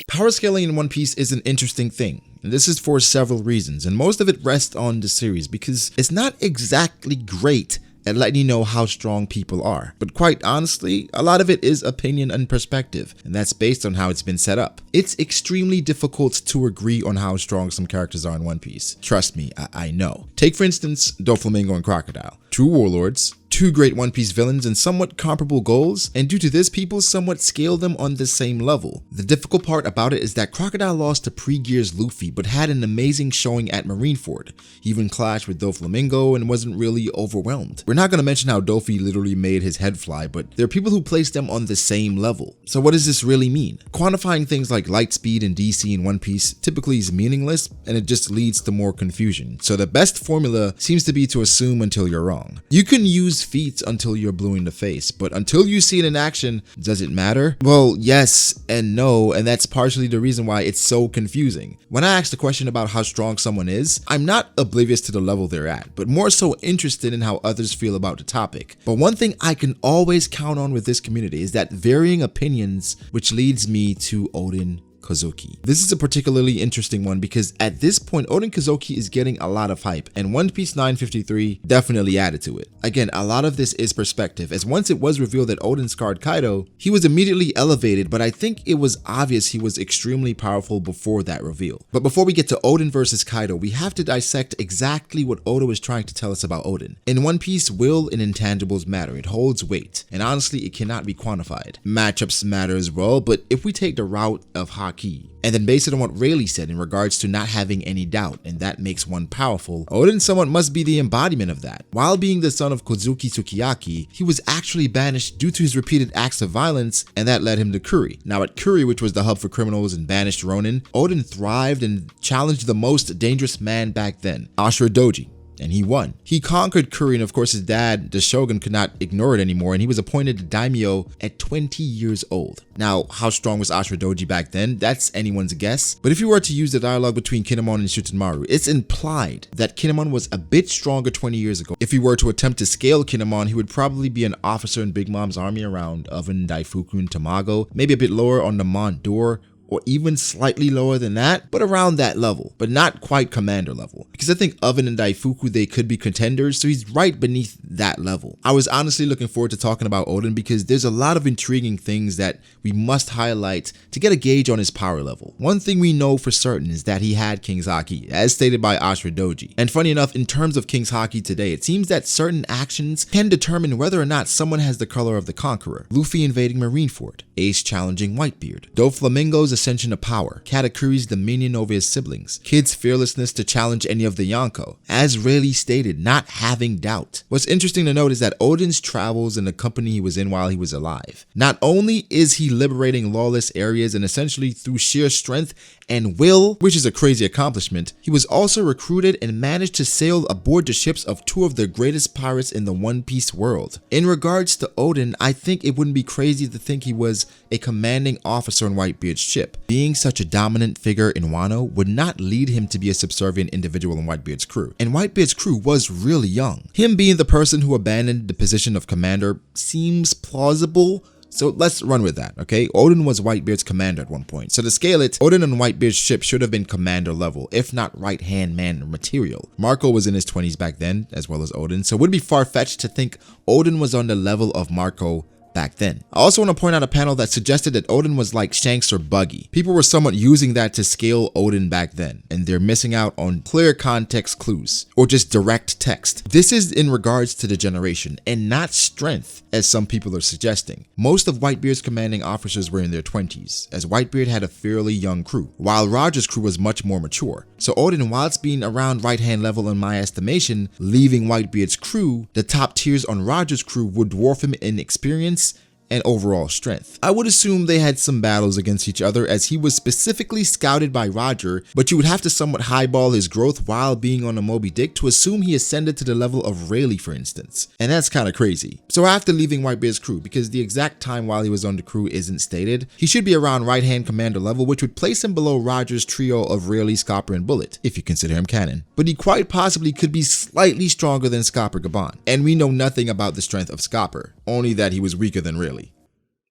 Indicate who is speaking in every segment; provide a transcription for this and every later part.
Speaker 1: Power scaling in One Piece is an interesting thing, and this is for several reasons, and most of it rests on the series because it's not exactly great at letting you know how strong people are. But quite honestly, a lot of it is opinion and perspective, and that's based on how it's been set up. It's extremely difficult to agree on how strong some characters are in One Piece. Trust me, I know. Take for instance, Doflamingo and Crocodile. Two warlords, two great One Piece villains and somewhat comparable goals, and due to this, people somewhat scale them on the same level. The difficult part about it is that Crocodile lost to pre-Gears Luffy, but had an amazing showing at Marineford. He even clashed with Doflamingo and wasn't really overwhelmed. We're not going to mention how Dofi literally made his head fly, but there are people who place them on the same level. So what does this really mean? Quantifying things like light speed and DC in One Piece typically is meaningless, and it just leads to more confusion. So the best formula seems to be to assume until you're wrong. You can use feats until you're blue in the face, but until you see it in action, does it matter? Well, yes and no, and that's partially the reason why it's so confusing. When I ask the question about how strong someone is, I'm not oblivious to the level they're at, but more so interested in how others feel about the topic. But one thing I can always count on with this community is that varying opinions, which leads me to Oden Kozuki. This is a particularly interesting one because at this point, Oden Kozuki is getting a lot of hype, and One Piece 953 definitely added to it. Again, a lot of this is perspective, as once it was revealed that Oden scarred Kaido, he was immediately elevated, but I think it was obvious he was extremely powerful before that reveal. But before we get to Oden versus Kaido, we have to dissect exactly what Oda was trying to tell us about Oden. In One Piece, will and intangibles matter. It holds weight, and honestly, it cannot be quantified. Matchups matter as well, but if we take the route of Haki, and then base it on what Rayleigh said in regards to not having any doubt, and that makes one powerful, Oden somewhat must be the embodiment of that. While being the son of Kozuki Sukiyaki, he was actually banished due to his repeated acts of violence, and that led him to Kuri. Now at Kuri, which was the hub for criminals and banished Ronin, Oden thrived and challenged the most dangerous man back then, Ashura Doji. And he won. He conquered Kuri, and of course his dad, the Shogun, could not ignore it anymore, and he was appointed to daimyo at 20 years old. Now, how strong was Ashura Doji back then? That's anyone's guess. But if you were to use the dialogue between Kinemon and Shutenmaru, it's implied that Kinemon was a bit stronger 20 years ago. If he were to attempt to scale Kinemon, he would probably be an officer in Big Mom's army around Oven, Daifuku, and Tamago, maybe a bit lower on the Mont d'Or, or even slightly lower than that, but around that level, but not quite commander level. Because I think Oven and Daifuku, they could be contenders, so he's right beneath that level. I was honestly looking forward to talking about Oden because there's a lot of intriguing things that we must highlight to get a gauge on his power level. One thing we know for certain is that he had King's Haki, as stated by Ashura Doji. And funny enough, in terms of King's Haki today, it seems that certain actions can determine whether or not someone has the color of the Conqueror. Luffy invading Marineford, Ace challenging Whitebeard, Doflamingo's ascension of power, Katakuri's dominion over his siblings, Kid's fearlessness to challenge any of the Yonko. As Rayleigh stated, not having doubt. What's interesting to note is that Oden's travels and the company he was in while he was alive. Not only is he liberating lawless areas and essentially through sheer strength and will, which is a crazy accomplishment, he was also recruited and managed to sail aboard the ships of two of the greatest pirates in the One Piece world. In regards to Oden, I think it wouldn't be crazy to think he was a commanding officer on Whitebeard's ship. Being such a dominant figure in Wano would not lead him to be a subservient individual in Whitebeard's crew. And Whitebeard's crew was really young. Him being the person who abandoned the position of commander seems plausible. So let's run with that, okay? Oden was Whitebeard's commander at one point. So to scale it, Oden on Whitebeard's ship should have been commander level, if not right-hand man material. Marco was in his 20s back then, as well as Oden, so it would be far-fetched to think Oden was on the level of Marco back then. I also want to point out a panel that suggested that Oden was like Shanks or Buggy. People were somewhat using that to scale Oden back then, and they're missing out on clear context clues, or just direct text. This is in regards to the generation, and not strength, as some people are suggesting. Most of Whitebeard's commanding officers were in their 20s, as Whitebeard had a fairly young crew, while Roger's crew was much more mature. So Oden, whilst being around right-hand level in my estimation, leaving Whitebeard's crew, the top tiers on Roger's crew would dwarf him in experience and overall strength. I would assume they had some battles against each other as he was specifically scouted by Roger, but you would have to somewhat highball his growth while being on a Moby Dick to assume he ascended to the level of Rayleigh, for instance. And that's kind of crazy. So after leaving Whitebeard's crew, because the exact time while he was on the crew isn't stated, he should be around right-hand commander level, which would place him below Roger's trio of Rayleigh, Scopper, and Bullet, if you consider him canon. But he quite possibly could be slightly stronger than Scopper Gabon. And we know nothing about the strength of Scopper, only that he was weaker than Rayleigh.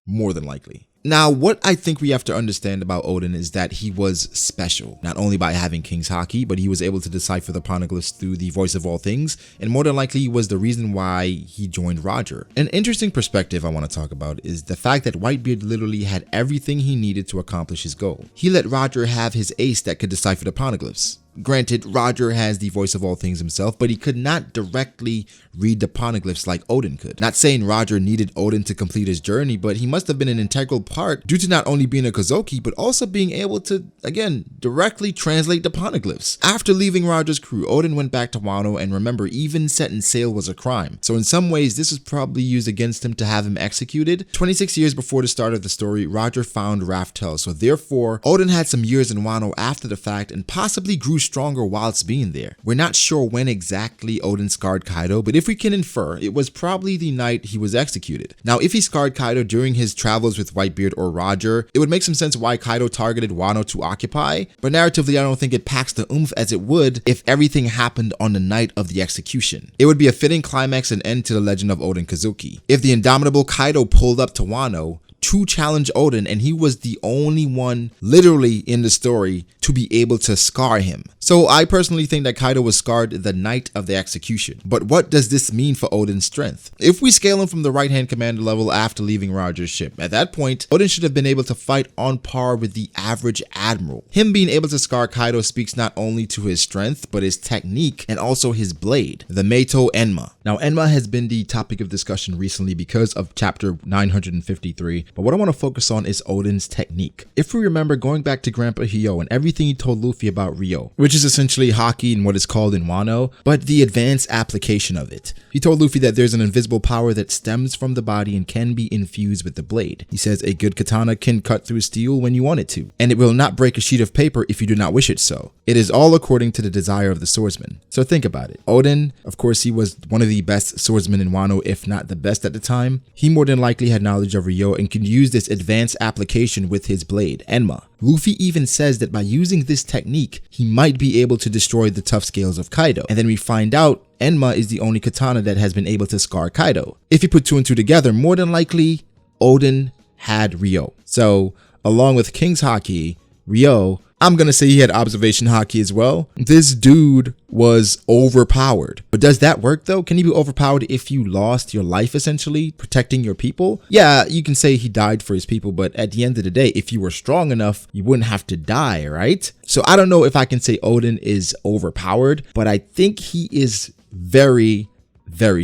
Speaker 1: More than likely. Now, what I think we have to understand about Oden is that he was special, not only by having King's Haki, but he was able to decipher the poneglyphs through the voice of all things, and more than likely was the reason why he joined Roger. An interesting perspective I want to talk about is the fact that Whitebeard literally had everything he needed to accomplish his goal. He let Roger have his ace that could decipher the poneglyphs. Granted, Roger has the voice of all things himself, but he could not directly read the poneglyphs like Oden could. Not saying Roger needed Oden to complete his journey, but he must have been an integral part due to not only being a Kozuki, but also being able to, again, directly translate the poneglyphs. After leaving Roger's crew, Oden went back to Wano, and remember, even setting sail was a crime. So in some ways, this was probably used against him to have him executed. 26 years before the start of the story, Roger found Raftel, so therefore, Oden had some years in Wano after the fact and possibly grew stronger whilst being there. We're not sure when exactly Oden scarred Kaido, but if we can infer, it was probably the night he was executed. Now, if he scarred Kaido during his travels with Whitebeard or Roger, it would make some sense why Kaido targeted Wano to occupy, but narratively I don't think it packs the oomph as it would if everything happened on the night of the execution. It would be a fitting climax and end to the legend of Oden Kozuki. If the indomitable Kaido pulled up to Wano to challenge Oden, and he was the only one literally in the story to be able to scar him. So I personally think that Kaido was scarred the night of the execution. But what does this mean for Oden's strength? If we scale him from the right-hand commander level after leaving Roger's ship, at that point, Oden should have been able to fight on par with the average admiral. Him being able to scar Kaido speaks not only to his strength, but his technique and also his blade, the Meito Enma. Now, Enma has been the topic of discussion recently because of chapter 953, but what I want to focus on is Oden's technique. If we remember going back to Grandpa Hyo and everything he told Luffy about Ryo, which is essentially Haki and what is called in Wano, but the advanced application of it. He told Luffy that there's an invisible power that stems from the body and can be infused with the blade. He says a good katana can cut through steel when you want it to, and it will not break a sheet of paper if you do not wish it so. It is all according to the desire of the swordsman. So think about it. Oden, of course, he was one of the best swordsmen in Wano, if not the best at the time. He more than likely had knowledge of Ryo and could use this advanced application with his blade, Enma. Luffy even says that by using this technique, he might be able to destroy the tough scales of Kaido. And then we find out Enma is the only katana that has been able to scar Kaido. If you put two and two together, more than likely, Oden had Ryo. So, along with King's Haki, Ryo, I'm gonna say he had observation haki as well. This dude was overpowered. But does that work though? Can you be overpowered if you lost your life essentially, protecting your people? Yeah, you can say he died for his people, but at the end of the day, if you were strong enough, you wouldn't have to die, right? So I don't know if I can say Oden is overpowered, but I think he is very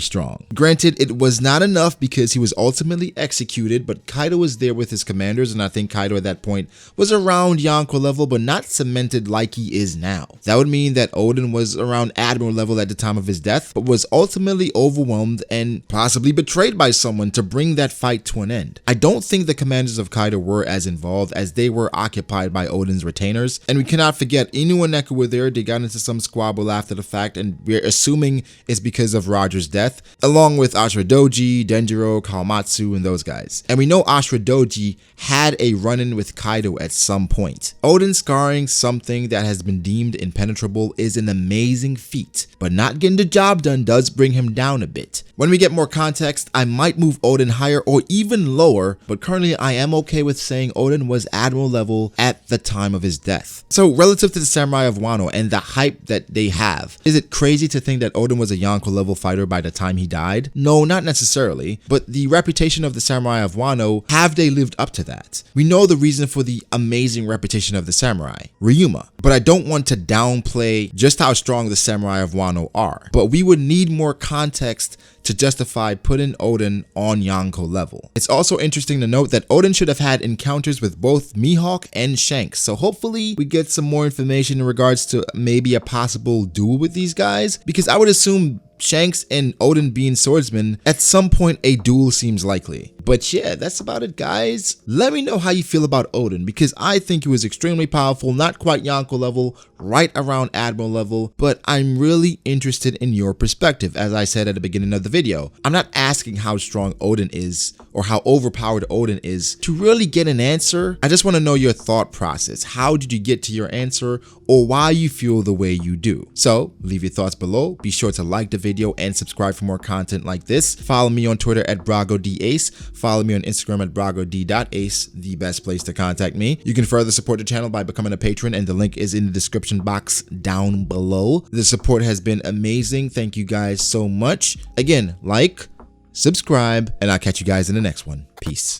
Speaker 1: strong. Granted, it was not enough because he was ultimately executed, but Kaido was there with his commanders, and I think Kaido at that point was around Yonko level, but not cemented like he is now. That would mean that Oden was around Admiral level at the time of his death, but was ultimately overwhelmed and possibly betrayed by someone to bring that fight to an end. I don't think the commanders of Kaido were as involved as they were occupied by Oden's retainers, and we cannot forget Inu and Neko were there. They got into some squabble after the fact, and we're assuming it's because of Roger's death, along with Ashura Doji, Denjiro, Kawamatsu, and those guys. And we know Ashura Doji had a run-in with Kaido at some point. Oden scarring something that has been deemed impenetrable is an amazing feat, but not getting the job done does bring him down a bit. When we get more context, I might move Oden higher or even lower, but currently I am okay with saying Oden was Admiral level at the time of his death. So relative to the Samurai of Wano and the hype that they have, is it crazy to think that Oden was a Yonko level fighter by the time he died? No, not necessarily, but the reputation of the Samurai of Wano, have they lived up to that? We know the reason for the amazing reputation of the Samurai, Ryuma, but I don't want to downplay just how strong the Samurai of Wano are, but we would need more context to justify putting Oden on Yonko level. It's also interesting to note that Oden should have had encounters with both Mihawk and Shanks, so hopefully we get some more information in regards to maybe a possible duel with these guys, because I would assume Shanks and Oden being swordsmen, at some point a duel seems likely. But yeah, that's about it, guys. Let me know how you feel about Oden, because I think he was extremely powerful, not quite Yonko level, right around Admiral level, but I'm really interested in your perspective. As I said at the beginning of the video, I'm not asking how strong Oden is or how overpowered Oden is to really get an answer. I just want to know your thought process. How did you get to your answer, or why you feel the way you do? So leave your thoughts below. Be sure to like the video and subscribe for more content like this. Follow me on Twitter at BragoDAce. Follow me on Instagram at BragoD.Ace, the best place to contact me. You can further support the channel by becoming a patron, and the link is in the description box down below. The support has been amazing. Thank you guys so much. Again, like, subscribe, and I'll catch you guys in the next one. Peace.